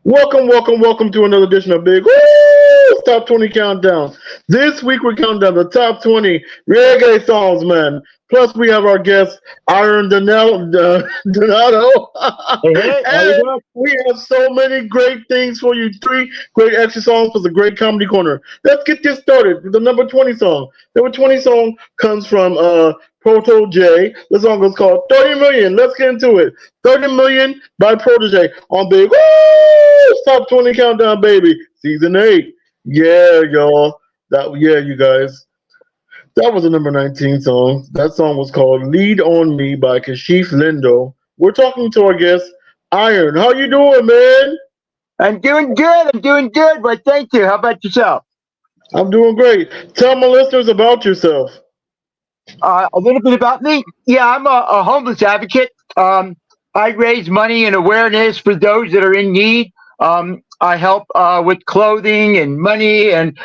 Welcome to another edition of Big Woo Top 20 Countdown. This week we're counting down the top 20 reggae songs, man. Plus we have our guest, Donato. Hey, hey, how you And doing? we have so many great things for you. Three great extra songs for the Great Comedy Corner. Let's get this started. The number 20 song. Number 20 song comes from Proto J. The song is called 30 Million. Let's get into it. 30 Million by Protege on Big Woo! Top 20 Countdown, baby. Season 8. Yeah, y'all. Yeah, you guys. That was the number 19 song. That song was called Lead on Me by Kashif Lindo. We're talking to our guest, Iron. How you doing, man? I'm doing good. I'm doing good. But thank you. How about yourself? I'm doing great. Tell my listeners about yourself. A little bit about me. Yeah, I'm a homeless advocate. I raise money and awareness for those that are in need. I help with clothing and money and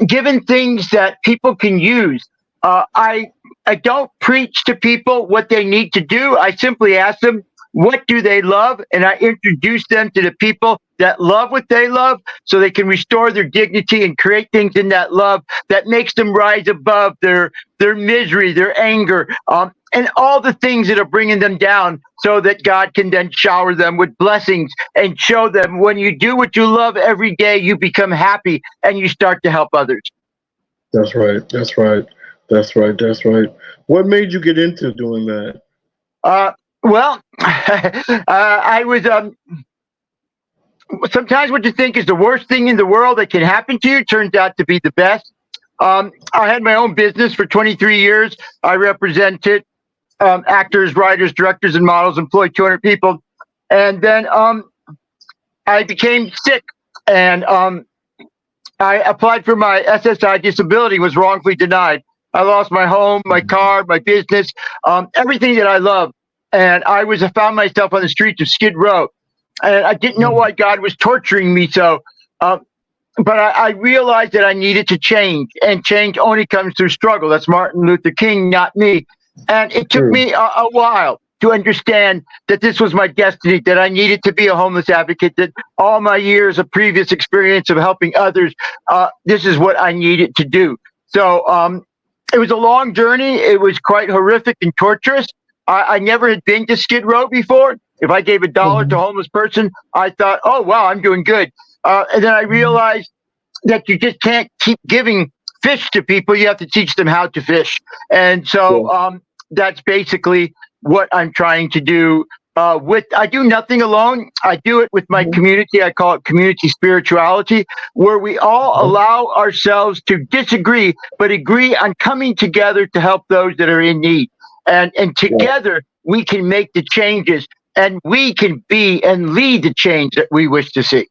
giving things that people can use. I don't preach to people what they need to do. I simply ask them what do they love, and I introduce them to the people that love what they love, so they can restore their dignity and create things in that love that makes them rise above their misery, their anger, and all the things that are bringing them down, so that God can then shower them with blessings and show them when you do what you love every day, you become happy and you start to help others. That's right. That's right. That's right. That's right. What made you get into doing that? Well, I was sometimes what you think is the worst thing in the world that can happen to you turns out to be the best. I had my own business for 23 years. I represented actors, writers, directors, and models, employed 200 people. And then I became sick, and I applied for my SSI disability, was wrongfully denied. I lost my home, my car, my business, everything that I love. And I found myself on the streets of Skid Row. And I didn't know why God was torturing me so. But I realized that I needed to change, and change only comes through struggle. That's Martin Luther King, not me. And it took True. me a while to understand that this was my destiny, that I needed to be a homeless advocate, that all my years of previous experience of helping others, this is what I needed to do. So it was a long journey. It was quite horrific and torturous. I never had been to Skid Row before. If I gave $1 to a homeless person, I thought, oh, wow, I'm doing good. And then I realized that you just can't keep giving fish to people. You have to teach them how to fish. And so that's basically what I'm trying to do. I do nothing alone. I do it with my community. I call it community spirituality, where we all allow ourselves to disagree, but agree on coming together to help those that are in need. And together we can make the changes, and we can be and lead the change that we wish to see.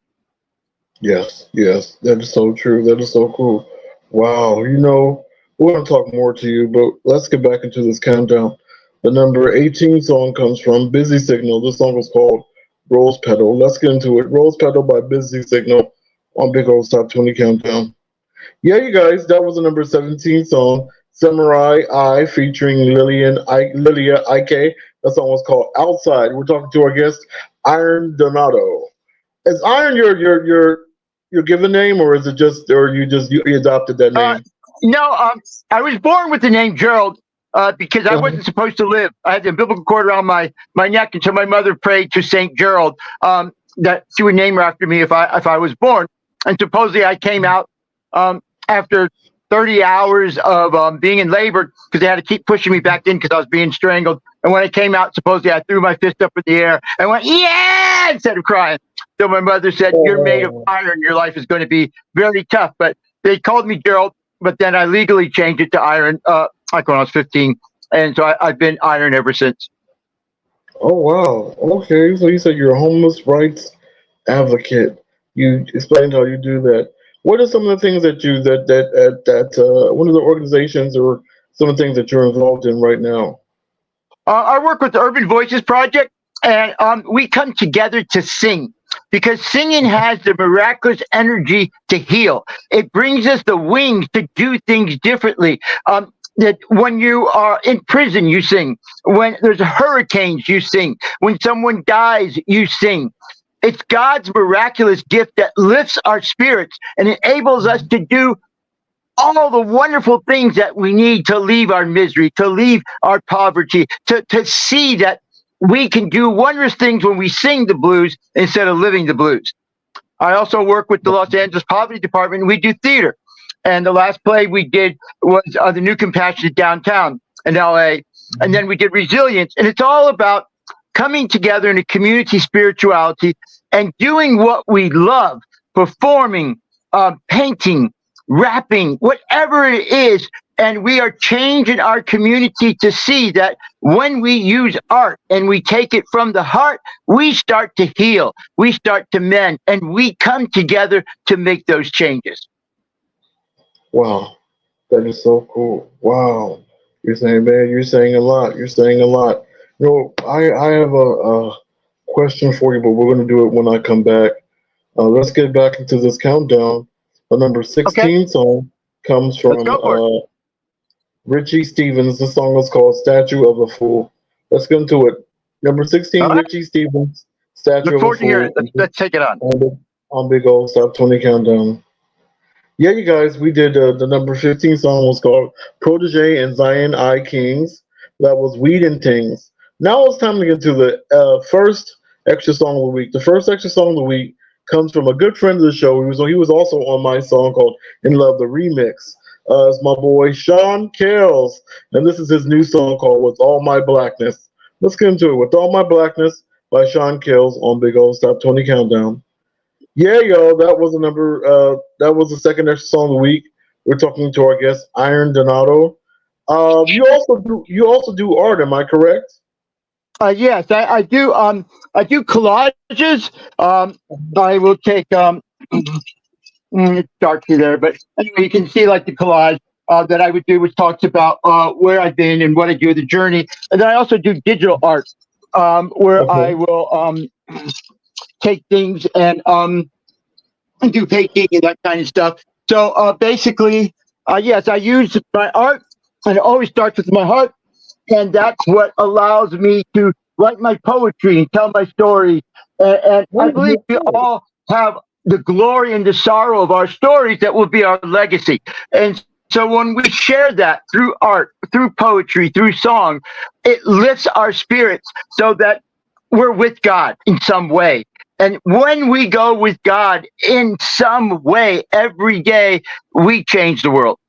Yes, yes, that is so true. That is so cool. Wow, we're gonna talk more to you, but let's get back into this countdown. The number 18 song comes from Busy Signal. This song was called Rose Petal. Let's get into it. Rose Petal by Busy Signal on Big Old Top 20 Countdown. Yeah, you guys, that was the number 17 song, Samurai I featuring Lilia Ike. That song was called Outside. We're talking to our guest, Iron Donato. Is Iron your given name, or is it just, or you adopted that Uh, name? no, I was born with the name Gerald because I Uh-huh. wasn't supposed to live. I had the umbilical cord around my neck until my mother prayed to Saint Gerald that she would name her after me if I was born. And supposedly I came out after 30 hours of being in labor, because they had to keep pushing me back in because I was being strangled. And when I came out, supposedly I threw my fist up in the air and went, yeah, instead of crying. So my mother said, you're made of Oh, iron. Your life is going to be very tough. But they called me Gerald, but then I legally changed it to Iron, like when I was 15. And so I've been Iron ever since. oh wow. Okay, so you said you're a homeless rights advocate. You explained how you do that. What are some of the things that you one of the organizations or some of the things that you're involved in right now? I work with the Urban Voices Project, and we come together to sing, because singing has the miraculous energy to heal. It brings us the wings to do things differently. That when you are in prison, you sing. When there's hurricanes, you sing. When someone dies, you sing. It's God's miraculous gift that lifts our spirits and enables us to do all the wonderful things that we need to leave our misery, to leave our poverty, to see that we can do wondrous things when we sing the blues instead of living the blues. I also work with the Los Angeles Poverty Department, and we do theater. And the last play we did was The New Compassionate Downtown in LA. And then we did Resilience. And it's all about coming together in a community spirituality and doing what we love, performing, painting, rapping, whatever it is. And we are changing our community to see that when we use art and we take it from the heart, we start to heal, we start to mend, and we come together to make those changes. Wow, that is so cool. Wow, you're saying, man, you're saying a lot. You're saying a lot. You know, I have a question for you, but we're going to do it when I come back. Let's get back into this countdown. The number 16 song comes from Richie Stephens. The song is called Statue of a Fool. Let's get into it. Number 16, Richie Stephens, Statue of a Fool. Let's take it on Big Old Top 20 Countdown. Yeah, you guys, we did the number 15 song was called Protege and Zion I Kings. That was Weed and Tings. Now it's time to get to the first extra song of the week. The first extra song of the week comes from a good friend of the show. He was also on my song called In Love, the remix. It's my boy Sean Kales, and this is his new song called With All My Blackness. Let's get into it. With All My Blackness by Sean Kales on Big Old Top 20 Countdown. Yeah, y'all, that was that was the second extra song of the week. We're talking to our guest Iron Donato. You also do art, am I correct? Yes, I do. I do collages. I will take it's dark there, but anyway, you can see like the collage that I would do, which talks about where I've been and what I do, the journey. And then I also do digital art, where I will take things and do painting and that kind of stuff. So basically, yes, I use my art, and it always starts with my heart, and that's what allows me to write my poetry and tell my stories. And I believe we all have the glory and the sorrow of our stories that will be our legacy. And so when we share that through art, through poetry, through song, it lifts our spirits so that we're with God in some way. And when we go with God in some way every day, we change the world.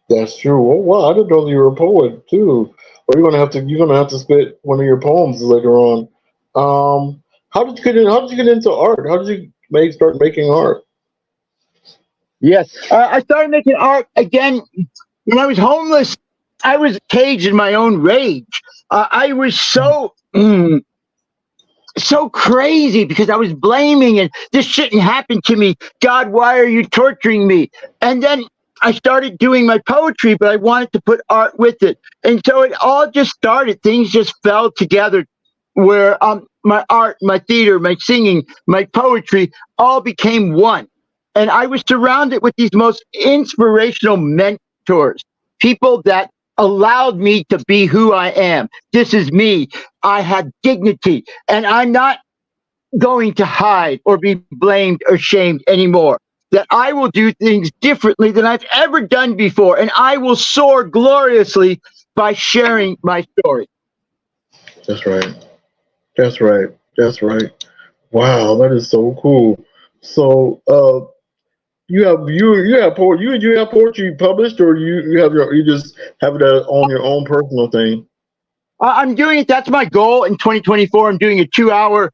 That's true. Oh wow, I didn't know you were a poet too. Well, you're gonna have to spit one of your poems later on. How did you get into art? How did you start making art? Yes, I started making art again when I was homeless. I was caged in my own rage. I was so crazy because I was blaming and this shouldn't happen to me. God, why are you torturing me? And then I started doing my poetry, but I wanted to put art with it. And so it all just started. Things just fell together where my art, my theater, my singing, my poetry all became one. And I was surrounded with these most inspirational mentors, people that allowed me to be who I am. This is me. I had dignity, and I'm not going to hide or be blamed or shamed anymore. That I will do things differently than I've ever done before, and I will soar gloriously by sharing my story. That's right. That's right. That's right. Wow, that is so cool. So, you have poetry published, or you just have it on your own personal thing? I'm doing it. That's my goal in 2024. I'm doing a 2-hour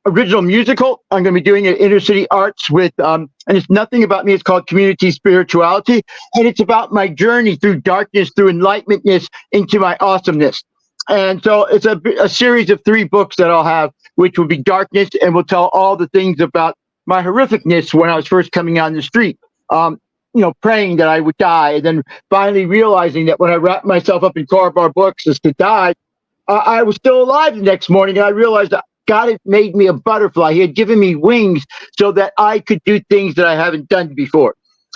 original musical. I'm going to be doing it at Inner City Arts with, and it's nothing about me. It's called Community Spirituality, and it's about my journey through darkness, through enlightenmentness, into my awesomeness. And so it's a series of 3 books that I'll have, which will be darkness, and will tell all the things about my horrificness when I was first coming on the street, praying that I would die, and then finally realizing that when I wrapped myself up in cardboard boxes to die, I was still alive the next morning, and I realized that God had made me a butterfly. He had given me wings so that I could do things that I haven't done before.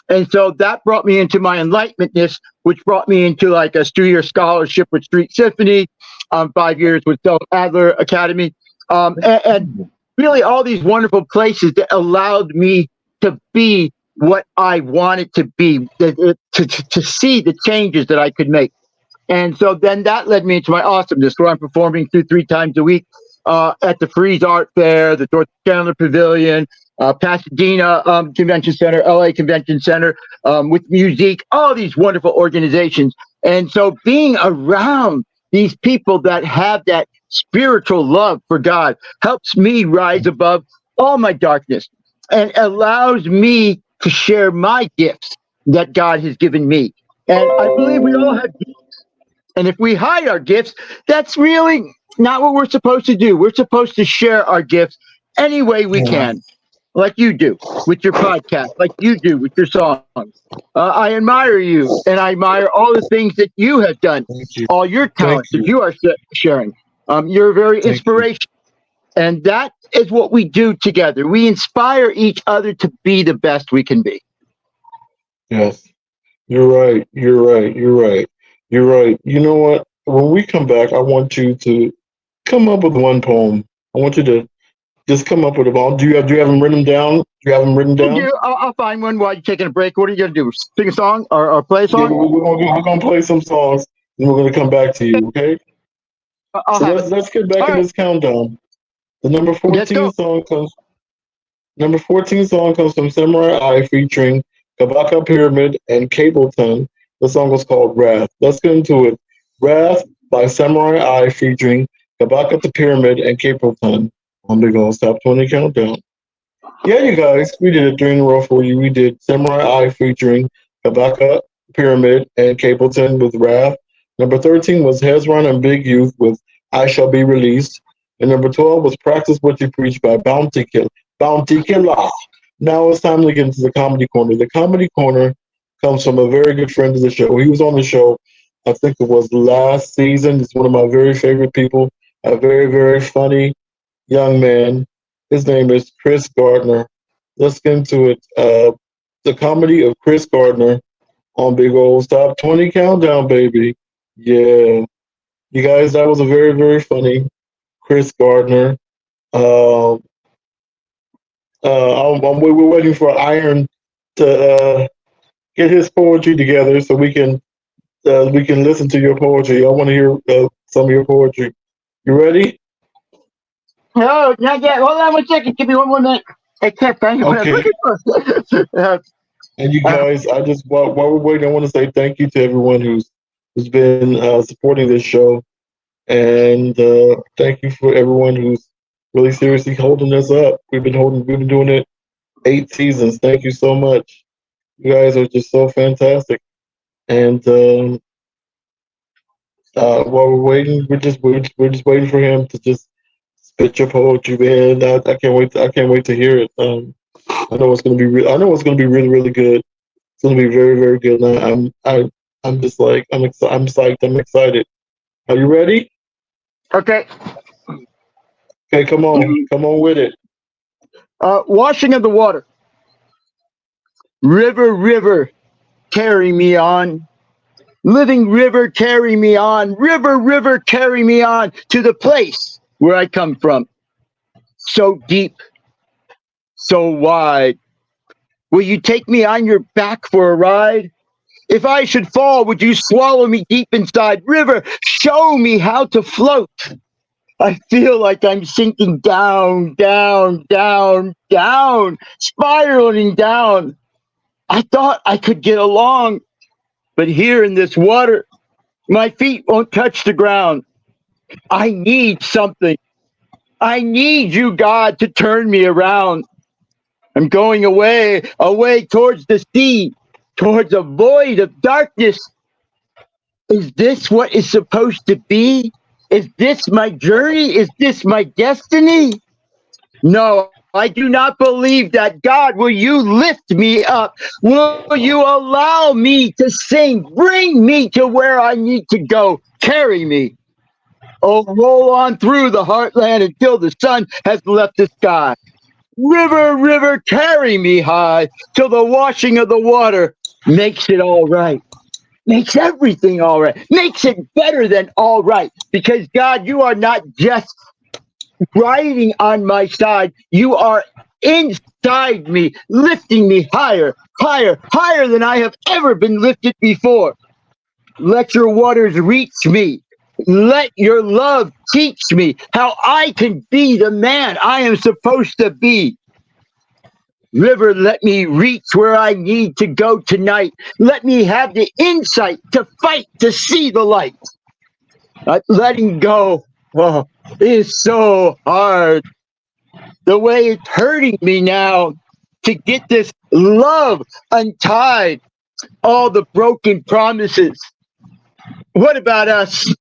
And so that brought me into my enlightenmentness, which brought me into like a 2-year scholarship with Street Symphony, 5 years with Del Adler Academy. And really all these wonderful places that allowed me to be what I wanted to be, to see the changes that I could make. And so then that led me into my awesomeness, where I'm performing 3 times a week at the Freeze Art Fair, the Dorothy Chandler Pavilion, Pasadena Convention Center, LA Convention Center, with music, all these wonderful organizations. And so being around these people that have that spiritual love for God helps me rise above all my darkness and allows me to share my gifts that God has given me. And I believe we all have gifts. And if we hide our gifts, that's really not what we're supposed to do. We're supposed to share our gifts any way we can, like you do with your podcast, like you do with your songs. I admire you, and I admire all the things that you have done, all your talents that you are sharing. You're very inspirational. And that is what we do together. We inspire each other to be the best we can be. Yes, you're right. You're right. You're right. You're right. You know what? When we come back, I want you to come up with one poem. I want you to just come up with a poem. Do you have them written down? Do you have them written down? I'll find one while you're taking a break. What are you going to do? Sing a song or play a Yeah, song? we're gonna play some songs, and we're gonna come back to you. Okay. I'll So have let's it. let's get back All in right, this countdown. The number let's 14 go. song comes. Number 14 song comes from Samurai Eye featuring Kabaka Pyramid and Cableton. The song was called Wrath. Let's get into it. Wrath by Samurai Eye featuring Kabaka the Pyramid and Cableton on Big Old Top 20 Countdown. Yeah, you guys, we did it during the row for you. We did Samurai Eye featuring Kabaka Pyramid and Capleton with Wrath. Number 13 was Hezron and Big Youth with I Shall Be Released. And number 12 was Practice What You Preach by Bounty Killer. Bounty Killer. Now it's time to get into the comedy corner. The comedy corner comes from a very good friend of the show. He was on the show, I think it was last season. He's one of my very favorite people. A very, very funny young man. His name is Chris Gardner. Let's get into it. The comedy of Chris Gardner on Big Old Top 20 Countdown, baby. Yeah. You guys, that was a very, very funny Chris Gardner. Um, we're waiting for Iron to get his poetry together so we can listen to your poetry. I want to hear some of your poetry. You ready? No, not yet. Hold on 1 second. Give me one more minute. I can't find what I'm Okay. looking for. And you uh, guys, I just while we're waiting, I want to say thank you to everyone who's been supporting this show, and thank you for everyone who's really seriously holding us up. We've been doing it 8 seasons. Thank you so much. You guys are just so fantastic. And while we're waiting, we're just waiting for him to just spit your poetry, man. I can't wait. I can't wait to hear it. I know it's gonna be. I know it's gonna be really, really good. It's gonna be very, very good. And I'm just like I'm psyched. I'm excited. Are you ready? okay. Okay, come on with it. Washing of the water. River, river, carry me on. Living river, carry me on. River, river, carry me on to the place where I come from. So deep, so wide. Will you take me on your back for a ride? If I should fall, would you swallow me deep inside? River, show me how to float. I feel like I'm sinking down, down, down, down, spiraling down. I thought I could get along, but here in this water, my feet won't touch the ground. I need something. I need you, God, to turn me around. I'm going away, away towards the sea, towards a void of darkness. Is this what is supposed to be? Is this my journey? Is this my destiny? No, I do not believe that. God, will you lift me up? Will you allow me to sing? Bring me to where I need to go. Carry me. Oh, roll on through the heartland until the sun has left the sky. River, river, carry me high till the washing of the water makes it all right. Makes everything all right. Makes it better than all right. Because God, you are not just riding on my side. You are inside me, lifting me higher, higher, higher than I have ever been lifted before. Let your waters reach me. Let your love teach me how I can be the man I am supposed to be. River, let me reach where I need to go tonight. Let me have the insight to fight to see the light. Letting go, oh, is so hard. The way it's hurting me now to get this love untied. All the broken promises. What about us?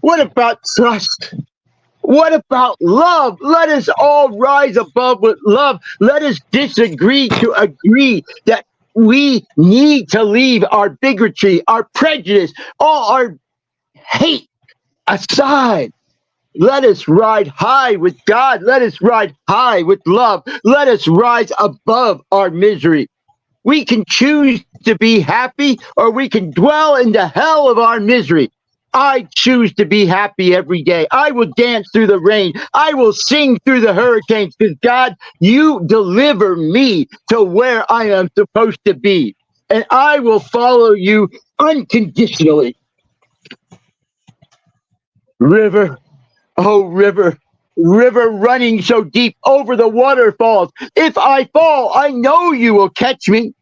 What about trust? What about love? Let us all rise above with love. Let us disagree to agree that we need to leave our bigotry, our prejudice, all our hate aside. Let us ride high with God. Let us ride high with love. Let us rise above our misery. We can choose to be happy or we can dwell in the hell of our misery. I choose to be happy every day. I will dance through the rain. I will sing through the hurricanes because God, you deliver me to where I am supposed to be. And I will follow you unconditionally. River, oh river, river running so deep over the waterfalls. If I fall, I know you will catch me.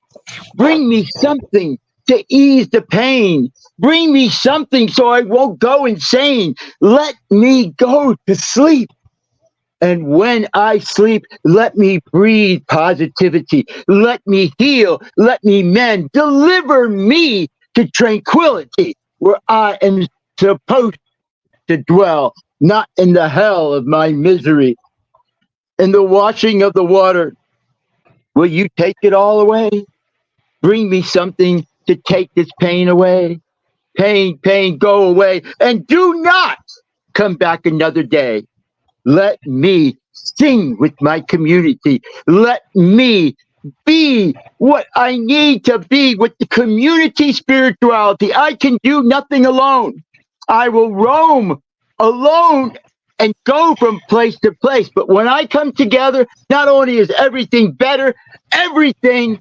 Bring me something to ease the pain. Bring me something so I won't go insane. Let me go to sleep. And when I sleep, let me breathe positivity. Let me heal. Let me mend. Deliver me to tranquility where I am supposed to dwell, not in the hell of my misery. In the washing of the water, will you take it all away? Bring me something to take this pain away. Pain, pain, go away. And do not come back another day. Let me sing with my community. Let me be what I need to be with the community spirituality. I can do nothing alone. I will roam alone and go from place to place. But when I come together, not only is everything better, everything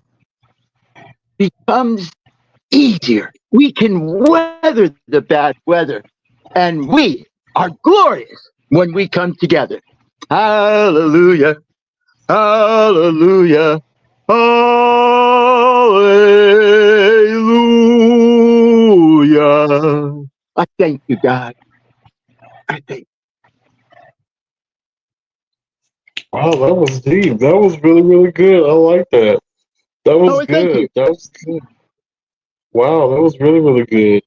becomes easier. We can weather the bad weather, and we are glorious when we come together. Hallelujah, hallelujah, hallelujah. I thank you, God. I thank Wow, that was deep. That was really, really good. I like that. That you. was Oh, thank good. you. That was good. Wow, that was really, really good.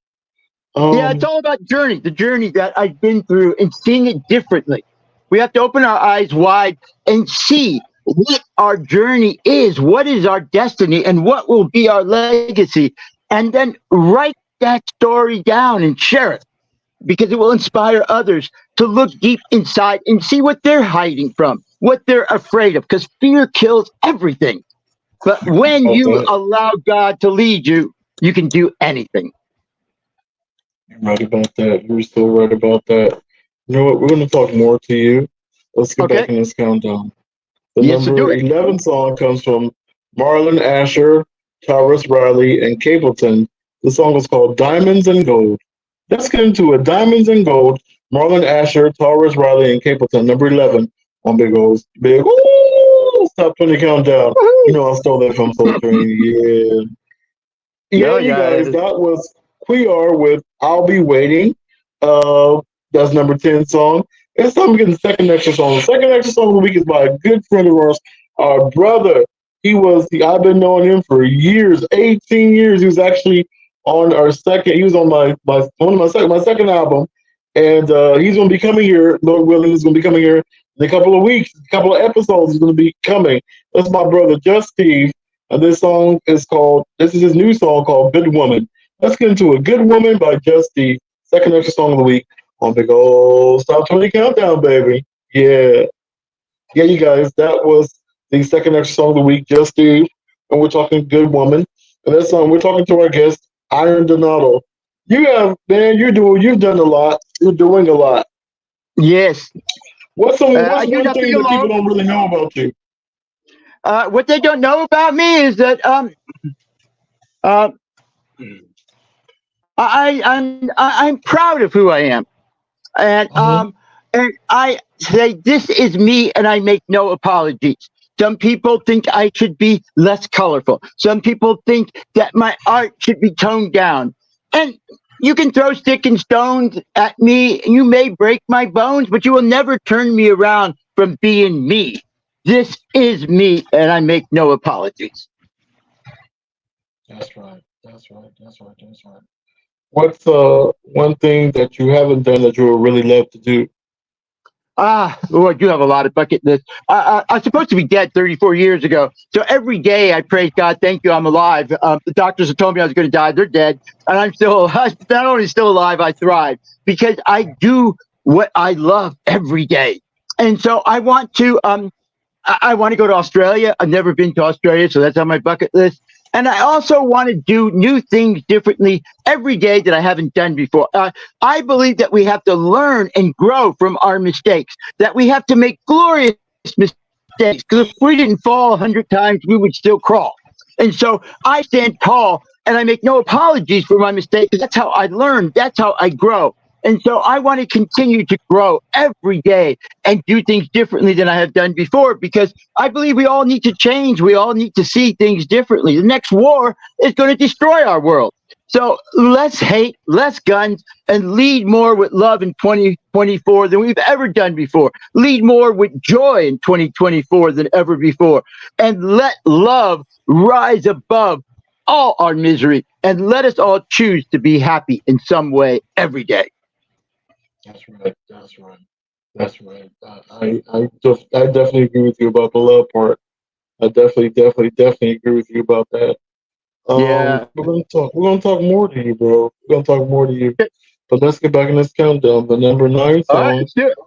Yeah, it's Um, all about journey, the journey that I've been through and seeing it differently. We have to open our eyes wide and see what our journey is, what is our destiny, and what will be our legacy. And then write that story down and share it because it will inspire others to look deep inside and see what they're hiding from, what they're afraid of, because fear kills everything. But when about you that. allow God to lead you, you can do anything. You're right about that. You're so right about that. You know what? We're going to talk more to you. Let's get back Okay? in this countdown. The Yes, to do number it. 11 song comes from Marlon Asher, Tyrus Riley, and Capleton. The song is called Diamonds and Gold. Let's get into it. Diamonds and Gold, Marlon Asher, Tyrus Riley, and Capleton. Number 11 on Big O's Big Top 20 Countdown. You Woohoo! know I stole that from Soul Train. Yeah. Yeah, Oh, you guys, yeah. that was Queer with I'll Be Waiting. That's number 10 song. It's time to get the second extra song. The second extra song of the week is by a good friend of ours, our brother. I've been knowing him for years, 18 years. He was actually on he was on my second album. And he's going to be coming here, Lord willing, he's going to be coming here in a couple of weeks, a couple of episodes. He's going to be coming. That's my brother, Just Steve. And this is his new song called Good Woman. Let's get into it. Good Woman by Just Steve. Second extra song of the week on Big Ol' Top 20 Countdown, baby. Yeah. Yeah, you guys, that was the second extra song of the week, Just Steve. And we're talking Good Woman. And that song, we're talking to our guest, Iron Donato. You've done a lot. You're doing a lot. Yes. I What's do one thing nothing that people alone. don't really know about you? What they don't know about me is that uh, I'm proud of who I am, and Uh-huh. I say this is me, and I make no apologies. Some people think I should be less colorful. Some people think that my art should be toned down, and you can throw stick and stones at me, and you may break my bones, but you will never turn me around from being me. This is me, and I make no apologies. That's right. That's right. That's right. That's right. What's one thing that you haven't done that you would really love to do? Lord, you have a lot of bucket lists. I was supposed to be dead 34 years ago. So every day I praise God, thank you, I'm alive. The doctors have told me I was going to die. They're dead. And I'm still, not only still alive, I thrive because I do what I love every day. And so I want to go to Australia. I've never been to Australia, so that's on my bucket list. And I also want to do new things differently every day that I haven't done before. I believe that we have to learn and grow from our mistakes, that we have to make glorious mistakes, because if we didn't fall 100 times, we would still crawl. And so I stand tall and I make no apologies for my mistakes. That's how I learn. That's how I grow. And so I want to continue to grow every day and do things differently than I have done before because I believe we all need to change. We all need to see things differently. The next war is going to destroy our world. So less hate, less guns, and lead more with love in 2024 than we've ever done before. Lead more with joy in 2024 than ever before. And let love rise above all our misery. And let us all choose to be happy in some way every day. That's right. That's right. That's right. I definitely agree with you about the love part. I definitely agree with you about that. Yeah. We're gonna talk more to you, bro. We're gonna talk more to you. But let's get back in this countdown. The number nine All right. song Let's do it.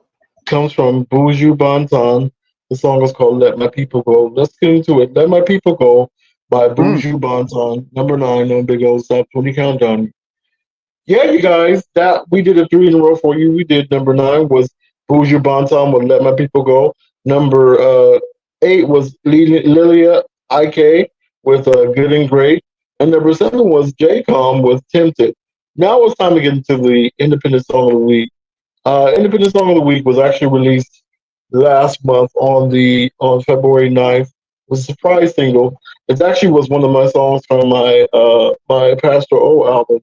comes from Buju Banton. The song is called "Let My People Go." Let's get into it. "Let My People Go" by Mm. Buju Banton. Number nine on Big Old Top 20 Countdown. Yeah, you guys, that we did a three in a row for you. We did number nine was Buju Banton with "Let My People Go." Number eight was Lilia Ik with "Good and Great," and number seven was J-Com with "Tempted." Now it's time to get into the Independent Song of the Week. Independent Song of the Week was actually released last month on February 9th. It was a surprise single. It actually was one of my songs from my Pastor O album.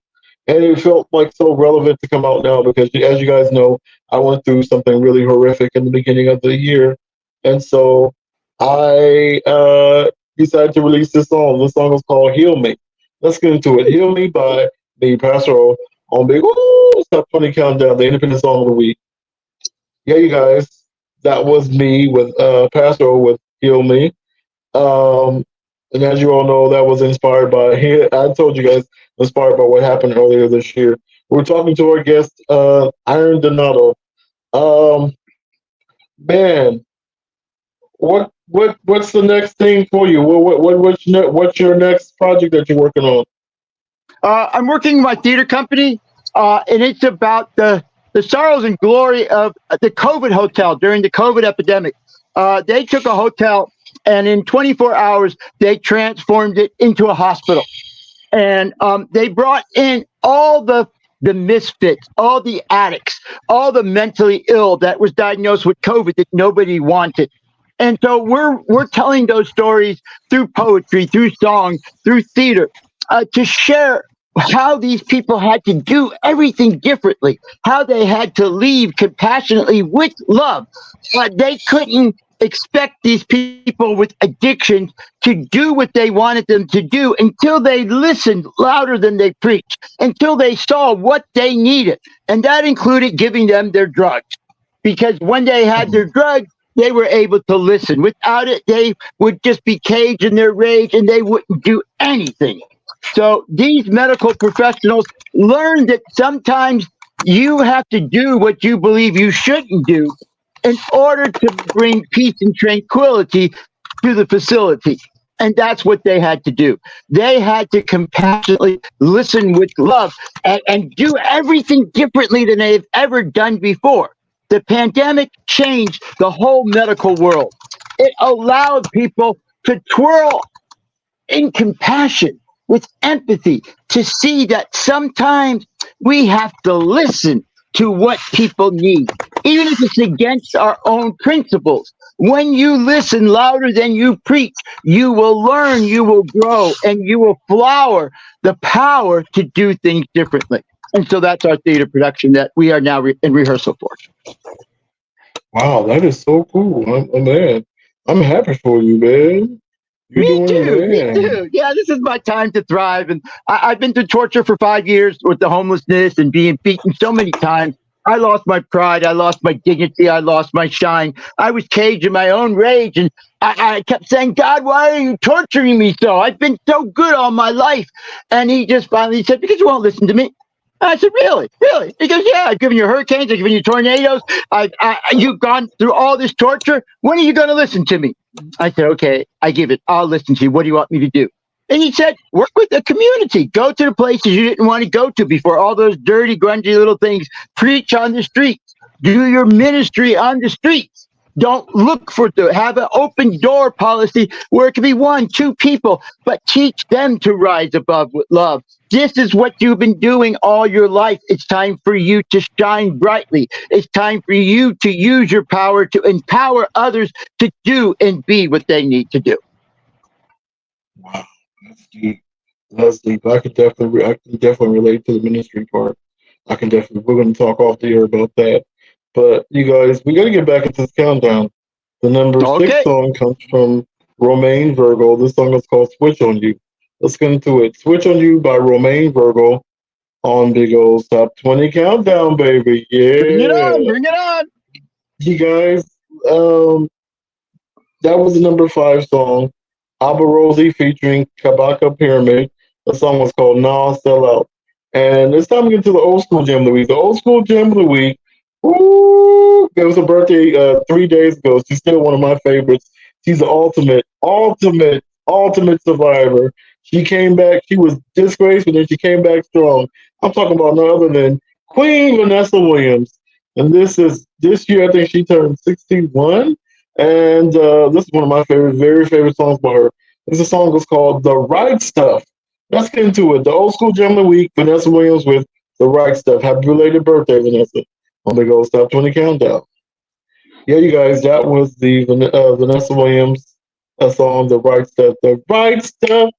And it felt like so relevant to come out now because as you guys know, I went through something really horrific in the beginning of the year. And so I decided to release this song. This song is called Heal Me. Let's get into it. Heal Me by the Pastor O on Big Top 20 Countdown, the Independent Song of the Week. Yeah, you guys, that was me with Pastor O with Heal Me. Um, and as you all know, that was inspired by, I told you guys, inspired by what happened earlier this year. We're talking to our guest, Iron Donato. Um, man, what's the next thing for you? What's your next project that you're working on? I'm working with my theater company, and it's about the sorrows and glory of the COVID hotel during the COVID epidemic. They took a hotel, and in 24 hours, they transformed it into a hospital. And they brought in all the misfits, all the addicts, all the mentally ill that was diagnosed with COVID that nobody wanted. And so we're telling those stories through poetry, through song, through theater, to share how these people had to do everything differently, how they had to leave compassionately with love. They couldn't expect these people with addictions to do what they wanted them to do until they listened louder than they preached, until they saw what they needed. And that included giving them their drugs. Because when they had their drugs, they were able to listen. Without it, they would just be caged in their rage and they wouldn't do anything. So these medical professionals learned that sometimes you have to do what you believe you shouldn't do in order to bring peace and tranquility to the facility. And that's what they had to do. They had to compassionately listen with love and do everything differently than they've ever done before. The pandemic changed the whole medical world. It allowed people to twirl in compassion, with empathy, to see that sometimes we have to listen to what people need, even if it's against our own principles. When you listen louder than you preach, you will learn, you will grow, and you will flower the power to do things differently. And so that's our theater production that we are now in rehearsal for. Wow, that is so cool. Man, I'm happy for you, man. You're Me doing too. Me man. too. Yeah, this is my time to thrive. And I've been through torture for 5 years with the homelessness and being beaten so many times. I lost my pride. I lost my dignity. I lost my shine. I was caged in my own rage. And I kept saying, God, why are you torturing me so? I've been so good all my life. And he just finally said, because you won't listen to me. I said, really? Really? He goes, yeah, I've given you hurricanes. I've given you tornadoes. You've gone through all this torture. When are you going to listen to me? I said, okay, I give it. I'll listen to you. What do you want me to do? And he said, work with the community. Go to the places you didn't want to go to before, all those dirty, grungy little things. Preach on the streets. Do your ministry on the streets. Don't look for have an open door policy where it can be one, two people, but teach them to rise above with love. This is what you've been doing all your life. It's time for you to shine brightly. It's time for you to use your power to empower others to do and be what they need to do. Wow, that's deep. That's deep. I can definitely relate to the ministry part. We're going to talk off the air about that. But you guys, we got to get back into this countdown. The number six song comes from Romain Virgo. This song is called Switch on You. Let's get into it. Switch on You by Romain Virgo on Big O's Top 20 Countdown, baby. Yeah. Bring it on. Bring it on. You guys, that was the number 5 song. Abba Rosie featuring Kabaka Pyramid. The song was called Nah Sell Out. And it's time to get to the old school gem of the week. The old school gem of the week. Ooh, it was a birthday 3 days ago. She's still one of my favorites. She's the ultimate survivor. She came back. She was disgraced, but then she came back strong. I'm talking about none other than Queen Vanessa Williams. And this year, I think she turned 61. And this is one of my very favorite songs by her. This song is called The Right Stuff. Let's get into it. The old school gem of the week, Vanessa Williams with The Right Stuff. Happy belated birthday, Vanessa, on the Gold Top 20 Countdown. Yeah, you guys, that was the Vanessa Williams song, The Right Stuff. The right stuff.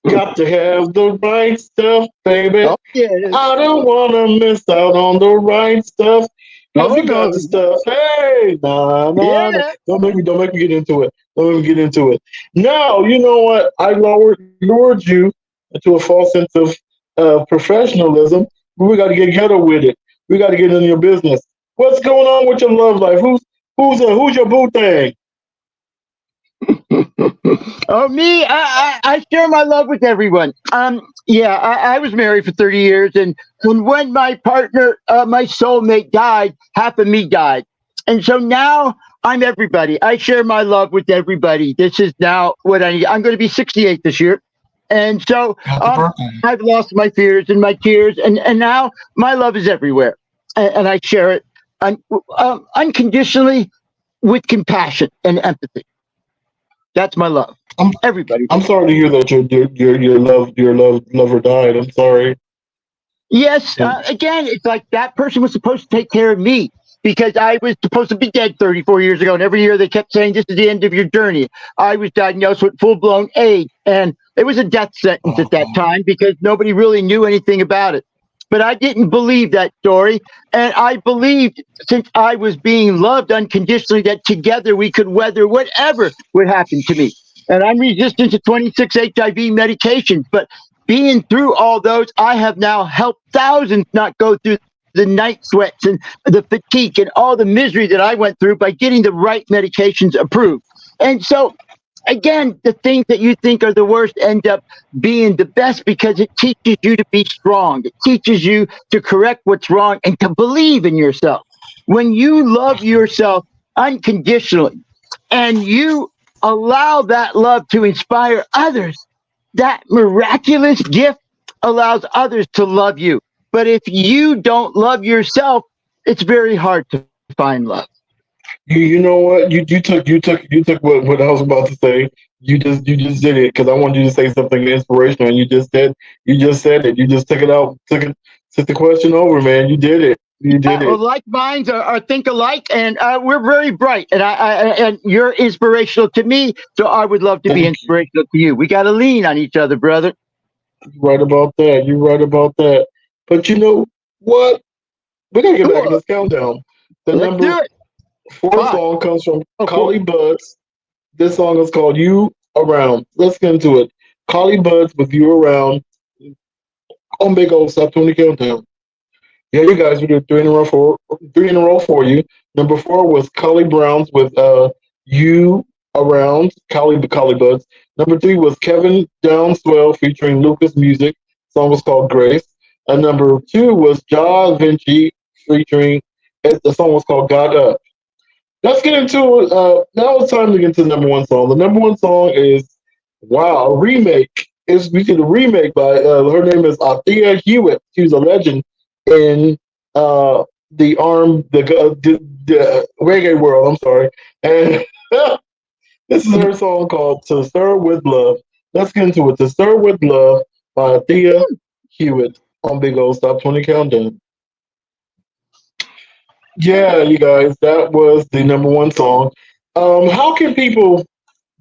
Got to have the right stuff, baby. Oh, yeah. I don't want to miss out on the right stuff. Because you got the stuff. Hey, nah. Don't make me get into it. Don't make me get into it. Now, you know what? I lured you into a false sense of professionalism. But we got to get ghetto with it. We got to get in your business. What's going on with your love life? Who's your boo thing? Oh, me? I share my love with everyone. I was married for 30 years, and when my partner, my soulmate died, half of me died. And so now I'm everybody. I share my love with everybody. This is now what I need. I'm going to be 68 this year. And so I've lost my fears and my tears, and now my love is everywhere. And I share it unconditionally with compassion and empathy. That's my love. Everybody. I'm sorry to hear that your lover died. I'm sorry. Yes. Again, it's like that person was supposed to take care of me because I was supposed to be dead 34 years ago. And every year they kept saying, this is the end of your journey. I was diagnosed with full-blown AIDS. And it was a death sentence at that time because nobody really knew anything about it. But I didn't believe that story. And I believed, since I was being loved unconditionally, that together we could weather whatever would happen to me. And I'm resistant to 26 HIV medications. But being through all those, I have now helped thousands not go through the night sweats and the fatigue and all the misery that I went through by getting the right medications approved. And so, again, the things that you think are the worst end up being the best because it teaches you to be strong. It teaches you to correct what's wrong and to believe in yourself. When you love yourself unconditionally and you allow that love to inspire others, that miraculous gift allows others to love you. But if you don't love yourself, it's very hard to find love. You know what? You took what I was about to say. You just did it because I wanted you to say something inspirational, and you just said it. You just took it out, took the question over, man. You did it. You did Well, it. like minds are think alike, and we're very bright. And and you're inspirational to me, so I would love to be Thank you. inspirational to you. We got to lean on each other, brother. You're right about that. You're right about that. But you know what? We gotta get back in Cool. this countdown. The Let's number do it. four Five. song comes from Oh, four. Collie Buds. This song is called "You Around." Let's get into it. Collie Buds with "You Around" on Big Old Stop 20 Countdown. Yeah, you guys, we did three in a row for you. Number four was Collie Browns with "You Around," Collie Buds. Number three was Kevin Downswell featuring Lucas Music. Song was called Grace. And number two was Ja Vinci featuring. The song was called "God Up." Let's get into it. Now it's time to get to the number one song. The number one song is wow, a remake. We did a remake by her name is Althea Hewitt. She's a legend in the reggae world. I'm sorry, and this is her song called "To Stir with Love." Let's get into it. "To Stir with Love" by Althea Hewitt on Big Old Stop 20 Countdown. Yeah, you guys, that was the number one song. How can people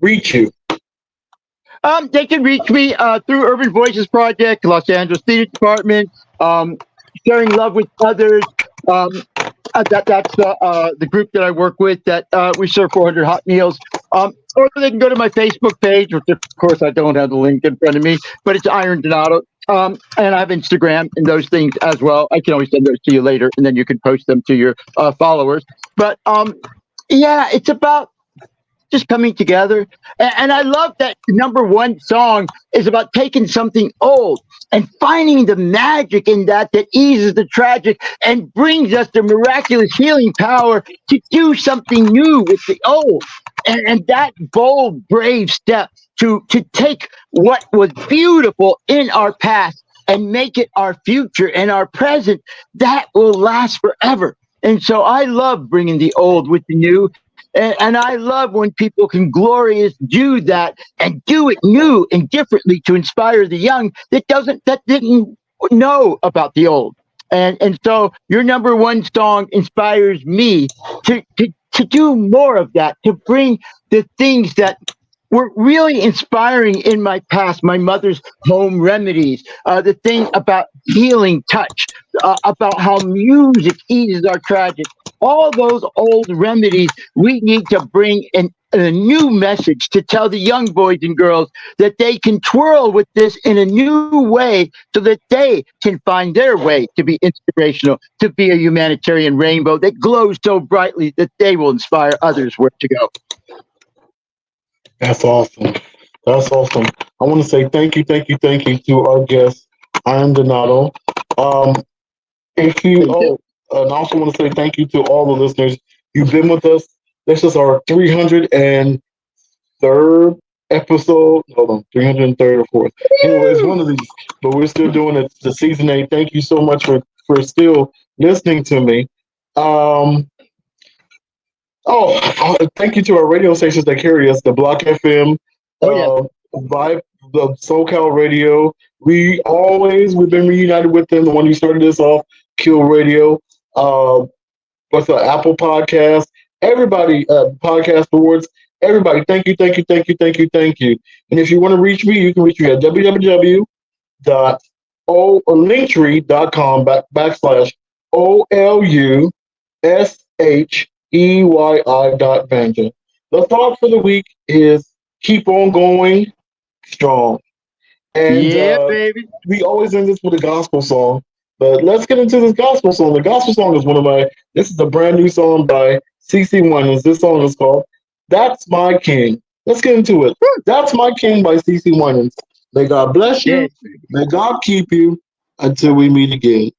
reach you? They can reach me through Urban Voices Project, Los Angeles Theater Department, um, sharing love with others. Um, that's the group that I work with. That we serve 400 hot meals. Or they can go to my Facebook page, which of course I don't have the link in front of me, but it's Iron Donato. And I have Instagram and those things as well. I can always send those to you later, and then you can post them to your followers. But yeah, it's about just coming together. And I love that the number one song is about taking something old and finding the magic in that eases the tragic and brings us the miraculous healing power to do something new with the old. And that bold, brave step to take what was beautiful in our past and make it our future and our present, that will last forever. And so I love bringing the old with the new, and I love when people can glorious do that and do it new and differently to inspire the young that didn't know about the old. And so your number one song inspires me to do more of that, to bring the things that were really inspiring in my past, my mother's home remedies, the thing about healing touch, about how music eases our tragic. All those old remedies, we need to bring a new message to tell the young boys and girls that they can twirl with this in a new way so that they can find their way to be inspirational, to be a humanitarian rainbow that glows so brightly that they will inspire others where to go. That's awesome. That's awesome. I want to say thank you to our guest, Iron Donato. Um, if you, Thank you. and I also want to say thank you to all the listeners. You've been with us. This is our 303rd episode. Hold on, 303rd or fourth. Anyways, one of these, but we're still doing it. The season 8. Thank you so much for still listening to me. Um, thank you to our radio stations that carry us, the Block FM, Oh, yeah. Vibe, the SoCal Radio. We've been reunited with them. The one who started this off, Kill Radio. Uh, what's the Apple Podcast? Everybody, Podcast Awards. Everybody, thank you. And if you want to reach me, you can reach me at www.linktree.com backslash OLUSHEYI.Banja. The thought for the week is keep on going strong. And Yeah, baby. we always end this with a gospel song. But let's get into this gospel song. The gospel song is this is a brand new song by CC Winans. This song is called That's My King. Let's get into it. That's My King by CC Winans. May God bless you. Yes. May God keep you until we meet again.